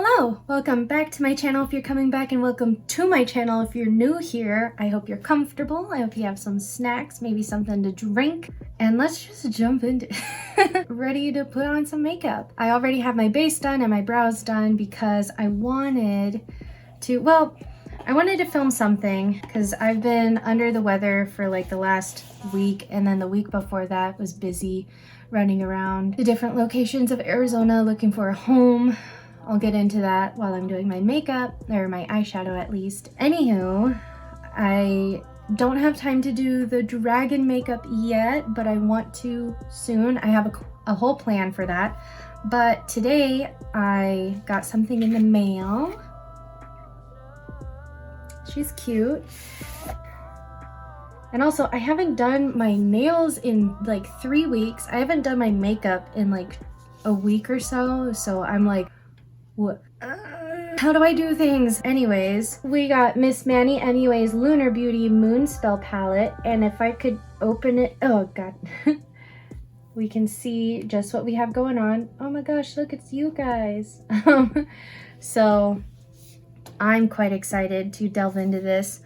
Hello, welcome back to my channel if you're coming back, and welcome to my channel if you're new here. I hope you're comfortable. I hope you have some snacks, maybe something to drink, and let's just jump into it. Ready to put on some makeup. I already have my base done and my brows done because I wanted to film something because I've been under the weather for like the last week, and then the week before that was busy running around the different locations of Arizona looking for a home. I'll get into that while I'm doing my makeup, or my eyeshadow at least. Anywho, I don't have time to do the dragon makeup yet, but I want to soon. I have a whole plan for that. But today I got something in the mail. She's cute. And also, I haven't done my nails in like 3 weeks. I haven't done my makeup in like a week or so. So I'm like, what? How do I do things? Anyways, we got Miss Manny Anyways Lunar Beauty Moonspell palette, and if I could open it, oh god, we can see just what we have going on. Oh my gosh, look, it's you guys. So I'm quite excited to delve into this.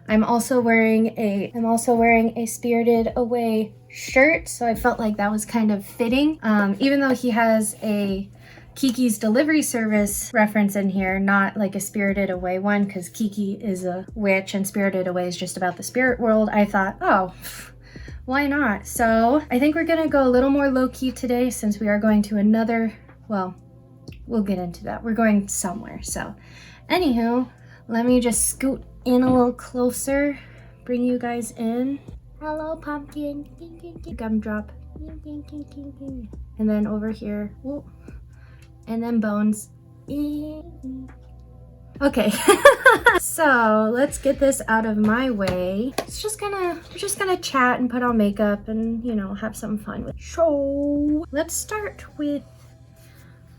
I'm also wearing a Spirited Away shirt, so I felt like that was kind of fitting. Even though he has a Kiki's Delivery Service reference in here, not like a Spirited Away one, because Kiki is a witch and Spirited Away is just about the spirit world. I thought, oh, why not? So I think we're gonna go a little more low-key today, since we are going to another, well, we'll get into that. We're going somewhere. So anywho, let me just scoot in a little closer, bring you guys in. Hello, pumpkin. Gumdrop. And then over here, whoop. And then bones. Okay. So let's get this out of my way. We're just gonna chat and put on makeup and, you know, have some fun with. So let's start with,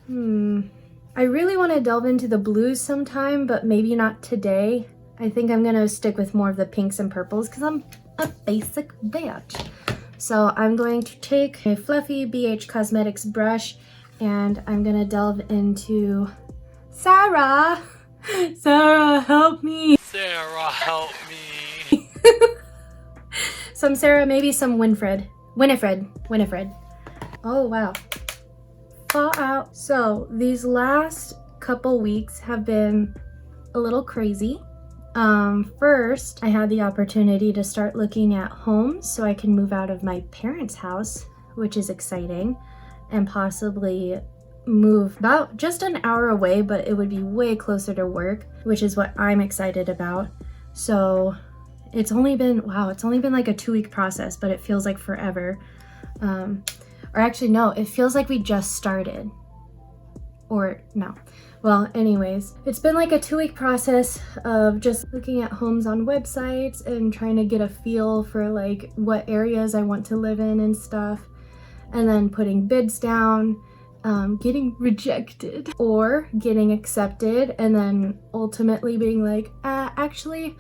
I really want to delve into the blues sometime, but maybe not today. I think I'm gonna stick with more of the pinks and purples because I'm a basic bitch. So I'm going to take a fluffy BH Cosmetics brush, and I'm gonna delve into Sarah. Sarah, help me. Sarah, help me. Some Sarah, maybe some Winifred. Oh wow. Fall out. So these last couple weeks have been a little crazy. First, I had the opportunity to start looking at homes so I can move out of my parents' house, which is exciting, and possibly move about just an hour away, but it would be way closer to work, which is what I'm excited about. So it's only been like a 2-week process, but it feels like forever. Or actually no, it feels like we just started. Or no. Well, anyways, it's been like a 2-week process of just looking at homes on websites and trying to get a feel for like what areas I want to live in and stuff, and then putting bids down, getting rejected or getting accepted, and then ultimately being like, actually,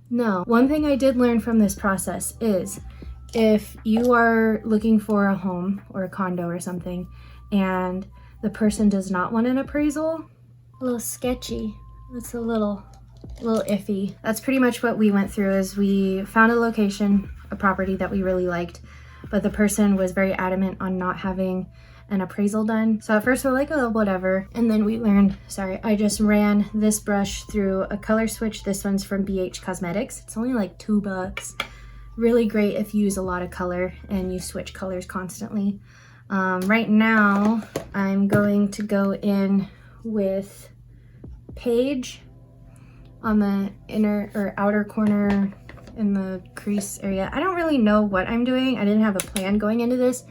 no. One thing I did learn from this process is if you are looking for a home or a condo or something and the person does not want an appraisal, a little sketchy. It's a little iffy. That's pretty much what we went through. Is we found a location, a property that we really liked, but the person was very adamant on not having an appraisal done. So at first we're like, oh, whatever. And then we learned, I just ran this brush through a color switch. This one's from BH Cosmetics. It's only like $2. Really great if you use a lot of color and you switch colors constantly. Right now, I'm going to go in with Page on the inner or outer corner in the crease area. I don't really know what I'm doing. I didn't have a plan going into this.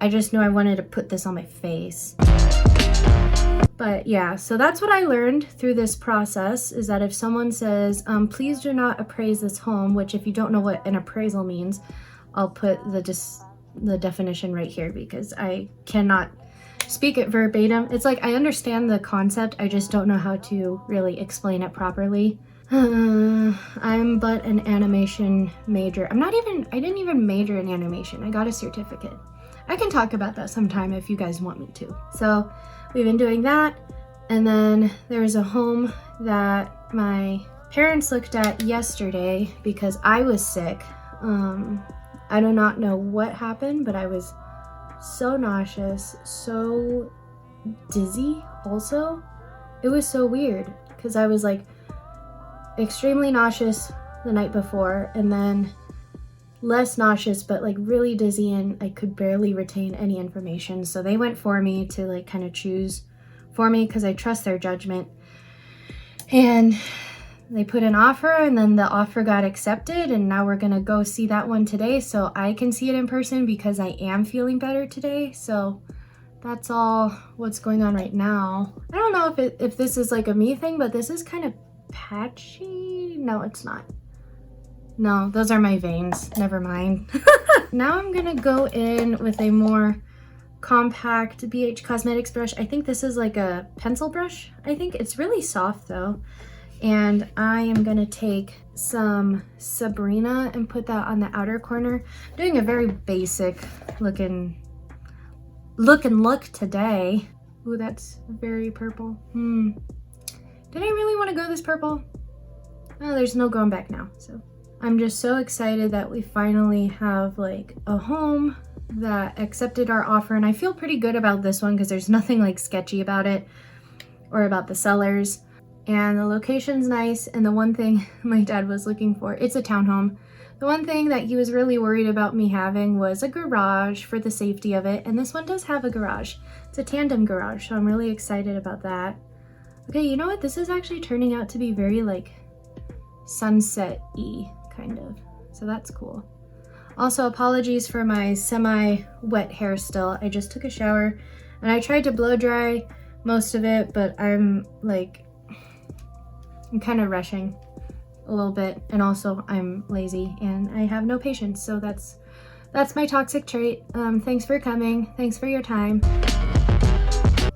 I just knew I wanted to put this on my face. But yeah, so that's what I learned through this process, is that if someone says, please do not appraise this home, which if you don't know what an appraisal means, I'll put the definition right here because I cannot speak it verbatim. It's like I understand the concept, I just don't know how to really explain it properly. I'm but an animation major. I didn't even major in animation. I got a certificate. I can talk about that sometime if you guys want me to. So we've been doing that. And then there's a home that my parents looked at yesterday because I was sick. I do not know what happened, but I was so nauseous, so dizzy also. It was so weird because I was like extremely nauseous the night before and then less nauseous but like really dizzy, and I could barely retain any information. So they went for me to like kind of choose for me because I trust their judgment. And they put an offer, and then the offer got accepted, and now we're gonna go see that one today so I can see it in person because I am feeling better today. So that's all what's going on right now. I don't know if this is like a me thing, but this is kind of patchy. No, it's not. No, those are my veins. Never mind. Now I'm gonna go in with a more compact BH Cosmetics brush. I think this is like a pencil brush. I think it's really soft though. And I am gonna take some Sabrina and put that on the outer corner. I'm doing a very basic looking look today. Ooh, that's very purple. Did I really want to go this purple? Oh, there's no going back now. So I'm just so excited that we finally have like a home that accepted our offer, and I feel pretty good about this one because there's nothing like sketchy about it or about the sellers. And the location's nice, and the one thing my dad was looking for, it's a townhome. The one thing that he was really worried about me having was a garage for the safety of it, and this one does have a garage. It's a tandem garage, so I'm really excited about that. Okay, you know what? This is actually turning out to be very like sunset-y kind of, so that's cool. Also, apologies for my semi-wet hair still. I just took a shower, and I tried to blow dry most of it, but I'm kind of rushing a little bit, and also I'm lazy and I have no patience, so that's my toxic trait. Thanks for coming. Thanks for your time.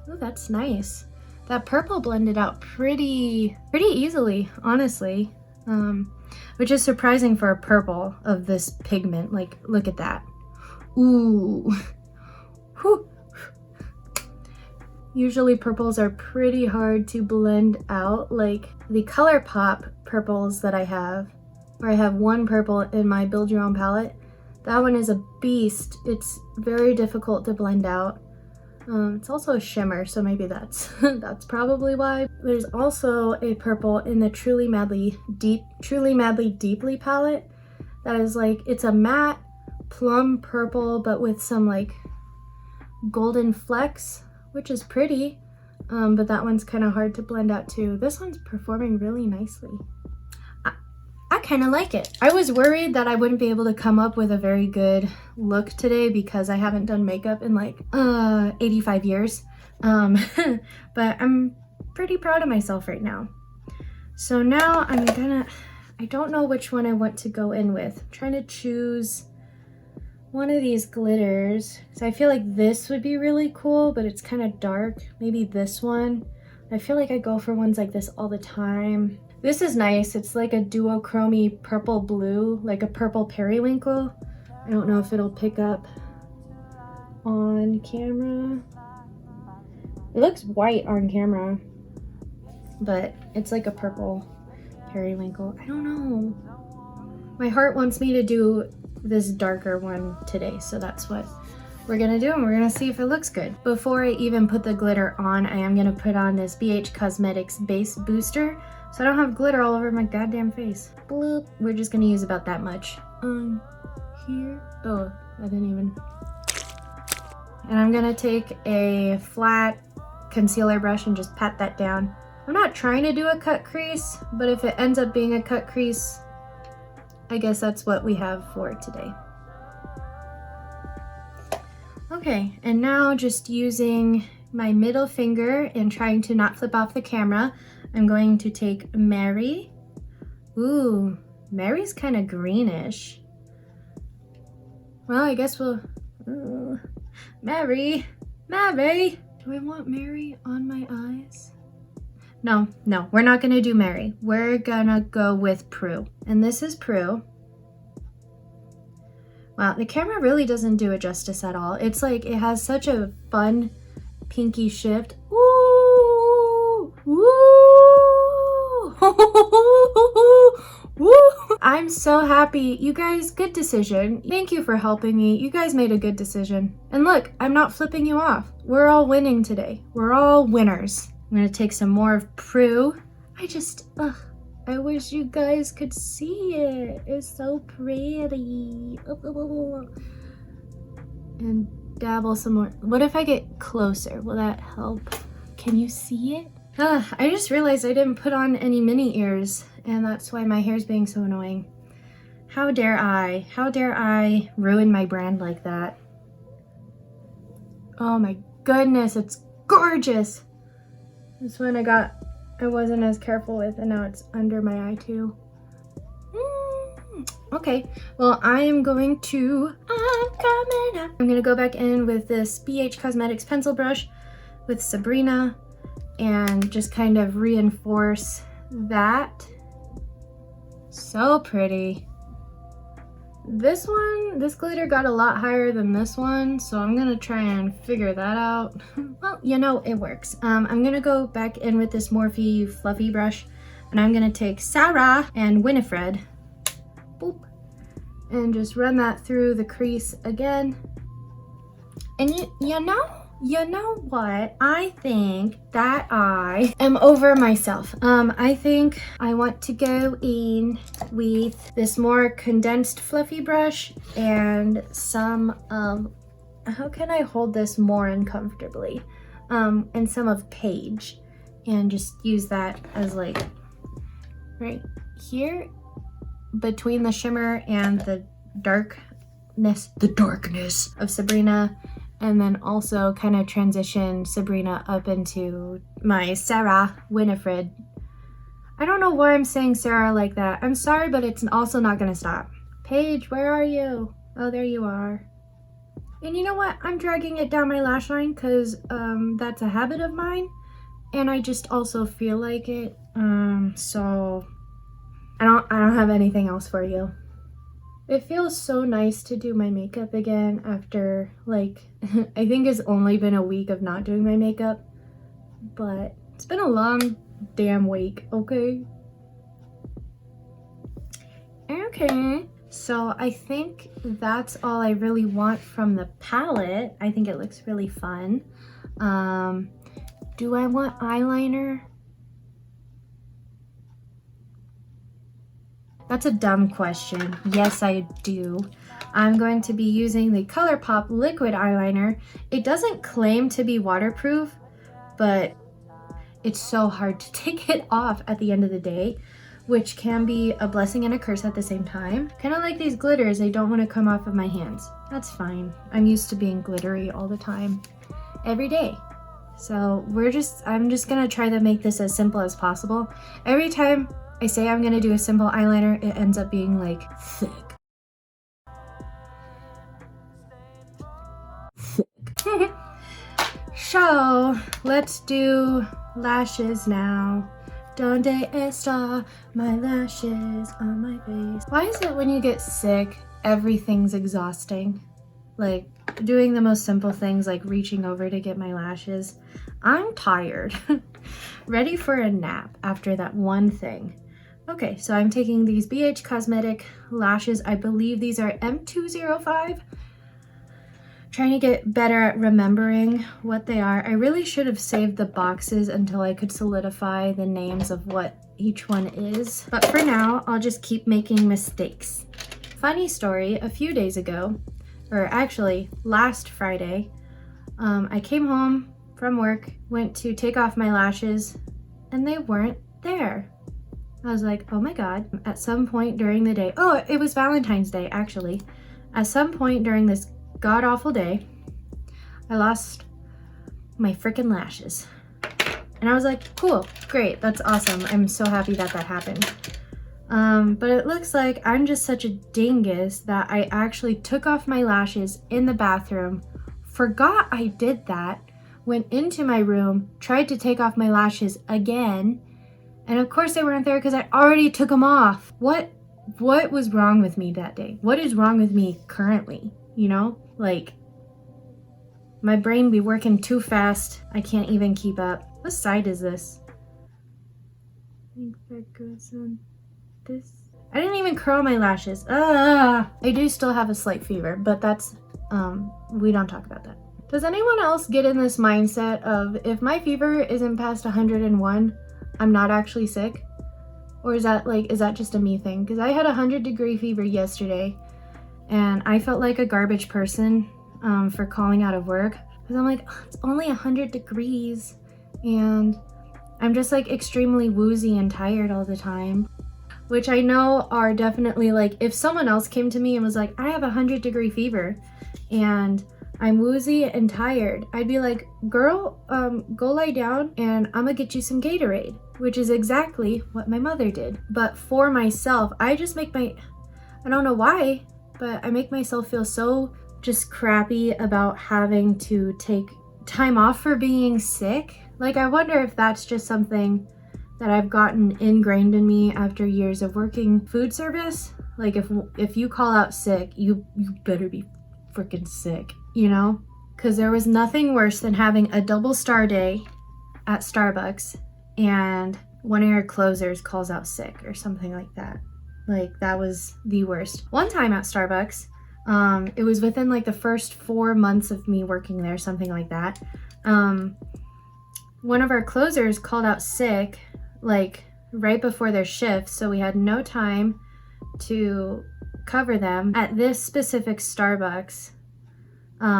Oh, that's nice. That purple blended out pretty easily, honestly, which is surprising for a purple of this pigment. Like, look at that. Ooh. Whew. Usually purples are pretty hard to blend out. Like the ColourPop purples that I have, or I have one purple in my Build Your Own palette. That one is a beast. It's very difficult to blend out. It's also a shimmer, so maybe that's probably why. There's also a purple in the Truly Madly Deeply palette that is like, it's a matte plum purple but with some like golden flecks, which is pretty, but that one's kind of hard to blend out too. This one's performing really nicely. I kind of like it. I was worried that I wouldn't be able to come up with a very good look today because I haven't done makeup in like 85 years, but I'm pretty proud of myself right now. So now I don't know which one I want to go in with. I'm trying to choose one of these glitters. So I feel like this would be really cool, but it's kind of dark. Maybe this one. I feel like I go for ones like this all the time. This is nice. It's like a duochrome purple blue, like a purple periwinkle. I don't know if it'll pick up on camera. It looks white on camera, but it's like a purple periwinkle. I don't know. My heart wants me to do this darker one today, so that's what we're gonna do, and we're gonna see if it looks good. Before I even put the glitter on, I am gonna put on this BH Cosmetics base booster so I don't have glitter all over my goddamn face. Bloop. We're just gonna use about that much on here. Oh, I didn't even. And I'm gonna take a flat concealer brush and just pat that down. I'm not trying to do a cut crease, but if it ends up being a cut crease, I guess that's what we have for today. Okay, and now just using my middle finger and trying to not flip off the camera, I'm going to take Mary. Ooh, Mary's kind of greenish. Well, I guess we'll... Ooh, Mary! Mary! Do I want Mary on my eyes? No, we're not gonna do Mary. We're gonna go with Prue. And this is Prue. Wow, the camera really doesn't do it justice at all. It's like, it has such a fun pinky shift. Ooh! I'm so happy. You guys, good decision. Thank you for helping me. You guys made a good decision. And look, I'm not flipping you off. We're all winning today. We're all winners. I'm gonna take some more of Prue. I wish you guys could see it. It's so pretty. And dabble some more. What if I get closer? Will that help? Can you see it? I just realized I didn't put on any mini ears, and that's why my hair's being so annoying. How dare I? How dare I ruin my brand like that? Oh my goodness, it's gorgeous. This one I wasn't as careful with, and now it's under my eye too. Okay, well, I'm gonna go back in with this BH Cosmetics pencil brush with Sabrina and just kind of reinforce that. So pretty. This glitter got a lot higher than this one, so I'm gonna try and figure that out. Well, you know, it works. I'm gonna go back in with this Morphe fluffy brush, and I'm gonna take Sarah and Winifred, boop, and just run that through the crease again. And you know what? I think that I am over myself. I think I want to go in with this more condensed fluffy brush and some of, how can I hold this more uncomfortably? And some of Paige, and just use that as like right here between the shimmer and the darkness of Sabrina. And then also kind of transition Sabrina up into my Sarah Winifred. I don't know why I'm saying Sarah like that. I'm sorry, but it's also not gonna stop. Paige, where are you? Oh, there you are. And you know what? I'm dragging it down my lash line because that's a habit of mine. And I just also feel like it. So I don't have anything else for you. It feels so nice to do my makeup again after, like, I think it's only been a week of not doing my makeup, but it's been a long damn week, okay? Okay, so I think that's all I really want from the palette. I think it looks really fun. Do I want eyeliner? That's a dumb question. Yes, I do. I'm going to be using the ColourPop liquid eyeliner. It doesn't claim to be waterproof, but it's so hard to take it off at the end of the day, which can be a blessing and a curse at the same time. Kind of like these glitters, they don't want to come off of my hands. That's fine. I'm used to being glittery all the time, every day. So I'm just gonna try to make this as simple as possible. Every time I say I'm gonna do a simple eyeliner, it ends up being like thick. So let's do lashes now. Donde está my lashes on my face? Why is it when you get sick, everything's exhausting? Like doing the most simple things like reaching over to get my lashes. I'm tired. Ready for a nap after that one thing. Okay, so I'm taking these BH Cosmetic lashes. I believe these are M205. Trying to get better at remembering what they are. I really should have saved the boxes until I could solidify the names of what each one is. But for now, I'll just keep making mistakes. Funny story, a few days ago, or actually last Friday, I came home from work, went to take off my lashes, and they weren't there. I was like, oh my God. At some point during the day, oh, it was Valentine's Day, actually. At some point during this god-awful day, I lost my freaking lashes. And I was like, cool, great, that's awesome. I'm so happy that that happened. But it looks like I'm just such a dingus that I actually took off my lashes in the bathroom, forgot I did that, went into my room, tried to take off my lashes again, and of course they weren't there because I already took them off. What was wrong with me that day? What is wrong with me currently? You know, like my brain be working too fast. I can't even keep up. What side is this? I think that goes on this I didn't even curl my lashes. I do still have a slight fever, but that's, we don't talk about that. Does anyone else get in this mindset of if my fever isn't past 101, I'm not actually sick? Or is that just a me thing? Because I had 100-degree fever yesterday and I felt like a garbage person for calling out of work. Because I'm like, oh, it's only 100 degrees and I'm just like extremely woozy and tired all the time. Which I know are definitely like, if someone else came to me and was like, I have 100-degree fever and I'm woozy and tired, I'd be like, girl, go lie down and I'm gonna get you some Gatorade, which is exactly what my mother did. But for myself, I just make I don't know why, but I make myself feel so just crappy about having to take time off for being sick. Like, I wonder if that's just something that I've gotten ingrained in me after years of working food service. Like, if you call out sick, you better be freaking sick, you know? Because there was nothing worse than having a double star day at Starbucks and one of your closers calls out sick or something like that. Like, that was the worst. One time at Starbucks, it was within like the first 4 months of me working there, something like that. One of our closers called out sick like right before their shift, so we had no time to cover them. At this specific Starbucks,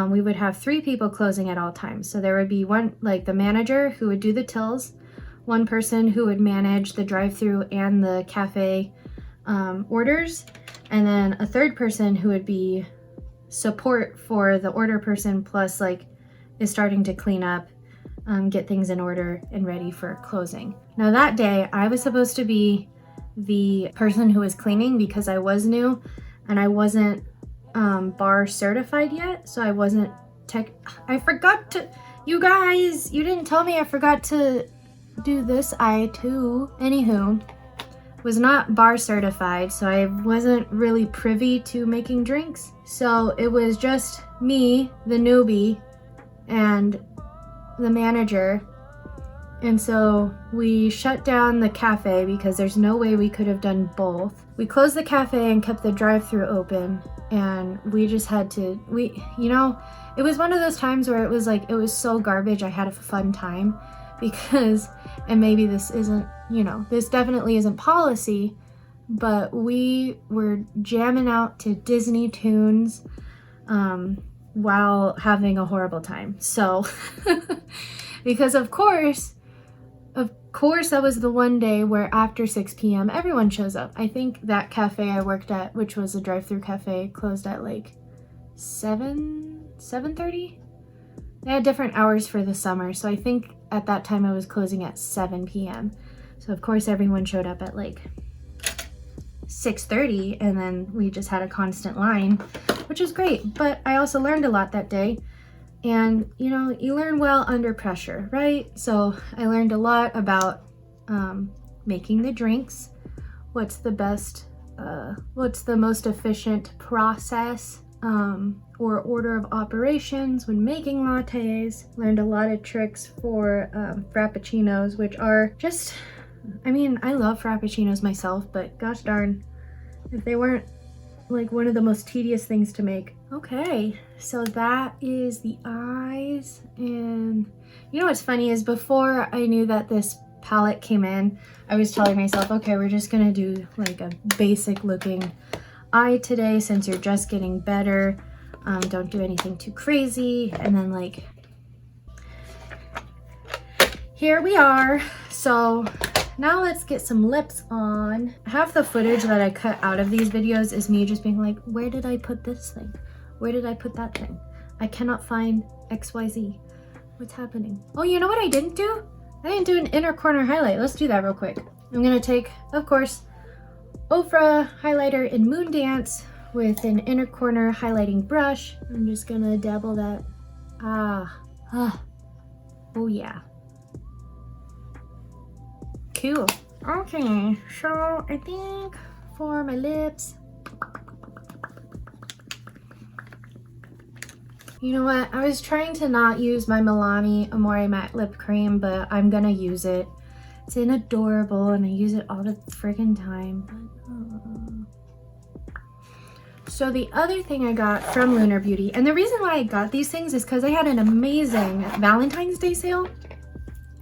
we would have 3 people closing at all times. So there would be one, like the manager who would do the tills, one person who would manage the drive-through and the cafe orders, and then a third person who would be support for the order person, plus like is starting to clean up, get things in order and ready for closing. Now that day, I was supposed to be the person who was cleaning because I was new and I wasn't bar certified yet, so I wasn't I forgot to, you guys, you didn't tell me I forgot to do this too. Anywho, was not bar certified, so I wasn't really privy to making drinks. So it was just me, the newbie, and the manager. And so we shut down the cafe because there's no way we could have done both. We closed the cafe and kept the drive-through open, and we just had to, you know, it was one of those times where it was like, it was so garbage I had a fun time because, and maybe this isn't, you know, this definitely isn't policy, but we were jamming out to Disney tunes while having a horrible time. So, because of course, that was the one day where after 6 p.m. everyone shows up. I think that cafe I worked at, which was a drive-through cafe, closed at like 7:30. They had different hours for the summer, so I think at that time I was closing at 7 p.m. So of course everyone showed up at like 6:30, and then we just had a constant line, which was great. But I also learned a lot that day. And, you know, you learn well under pressure, right? So I learned a lot about making the drinks, what's the most efficient process or order of operations when making lattes. Learned a lot of tricks for frappuccinos, which are just, I mean, I love frappuccinos myself, but gosh darn, if they weren't like one of the most tedious things to make. Okay, so that is the eyes. And you know what's funny is before I knew that this palette came in, I was telling myself, okay, we're just gonna do like a basic looking eye today since you're just getting better. Don't do anything too crazy. And then like, here we are. So now let's get some lips on. Half the footage that I cut out of these videos is me just being like, where did I put this thing? Where did I put that thing? I cannot find XYZ. What's happening? Oh, you know what I didn't do? I didn't do an inner corner highlight. Let's do that real quick. I'm gonna take, of course, Ofra highlighter in Moon Dance with an inner corner highlighting brush. I'm just gonna dabble that. Oh yeah. Cool. Okay, so I think for my lips, you know what? I was trying to not use my Milani Amore Matte Lip Cream, but I'm gonna use it It's in adorable and I use it all the friggin' time. So the other thing I got from Lunar Beauty, and the reason why I got these things is because I had an amazing Valentine's Day sale.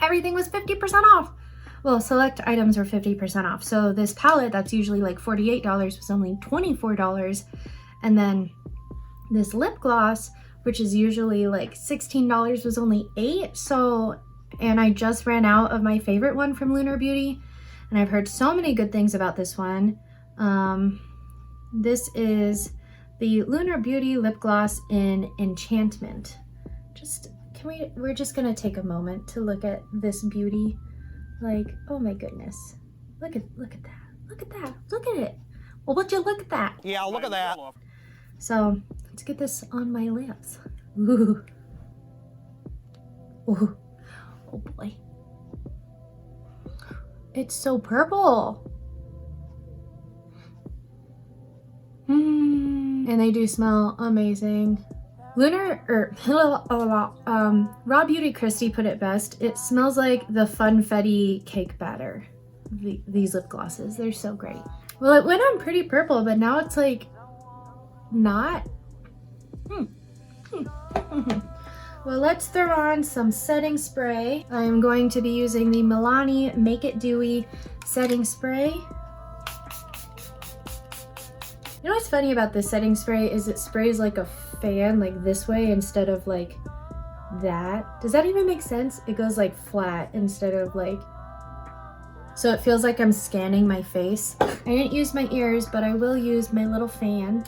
Everything was 50% off. Well, select items were 50% off. So this palette that's usually like $48 was only $24. And then this lip gloss, which is usually like $16, was only $8. So, and I just ran out of my favorite one from Lunar Beauty. And I've heard so many good things about this one. This is the Lunar Beauty lip gloss in Enchantment. We're just gonna take a moment to look at this beauty. Like, oh my goodness. Look at that. Look at that. Look at it. Well, would you look at that? Yeah, look at that. So let's get this on my lips. Ooh. Ooh. Oh boy. It's so purple. And they do smell amazing. Raw Beauty Christie put it best. It smells like the Funfetti cake batter. These lip glosses, they're so great. Well, it went on pretty purple, but now it's like not. Well, let's throw on some setting spray. I am going to be using the Milani Make It Dewy setting spray. You know what's funny about this setting spray is it sprays like a fan, like this way instead of like that. Does that even make sense? It goes like flat instead of like, so it feels like I'm scanning my face. I didn't use my ears, but I will use my little fan.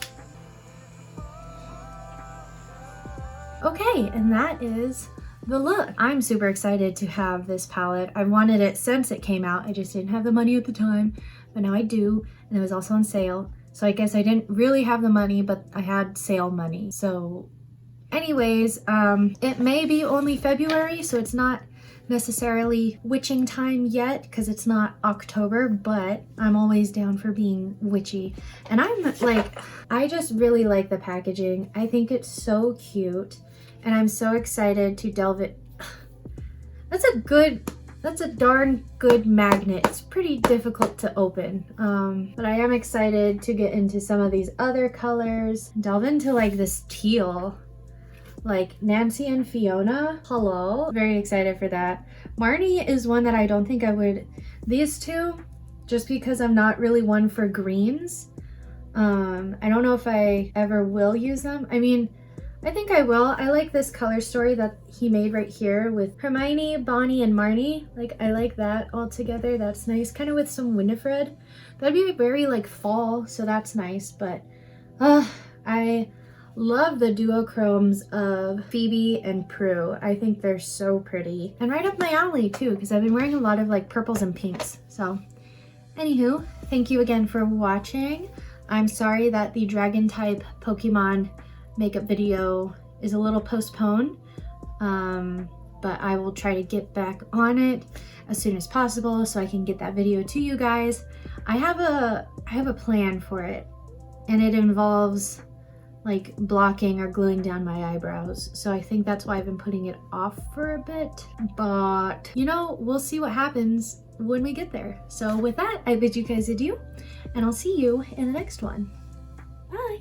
Okay, and that is the look. I'm super excited to have this palette. I wanted it since it came out. I just didn't have the money at the time, but now I do, and it was also on sale. So I guess I didn't really have the money, but I had sale money. So anyways, it may be only February, so it's not necessarily witching time yet because it's not October, but I'm always down for being witchy. And I'm like, I just really like the packaging. I think it's so cute and I'm so excited to delve it. That's a darn good magnet. It's pretty difficult to open, but I am excited to get into some of these other colors. Delve into like this teal, like Nancy and Fiona. Hello, very excited for that. Marnie is one that I don't think I would, these two, just because I'm not really one for greens. I don't know if I ever will use them. I mean, I think I will. I like this color story that he made right here with Hermione, Bonnie, and Marnie. Like, I like that all together. That's nice. Kind of with some Winifred. That'd be very like fall, so that's nice. But I love the duochromes of Phoebe and Prue. I think they're so pretty. And right up my alley too, because I've been wearing a lot of like purples and pinks. So anywho, thank you again for watching. I'm sorry that the dragon type Pokemon makeup video is a little postponed, but I will try to get back on it as soon as possible so I can get that video to you guys. I have a plan for it, and it involves like blocking or gluing down my eyebrows, so I think that's why I've been putting it off for a bit, but you know, we'll see what happens when we get there. So with that, I bid you guys adieu, and I'll see you in the next one. Bye.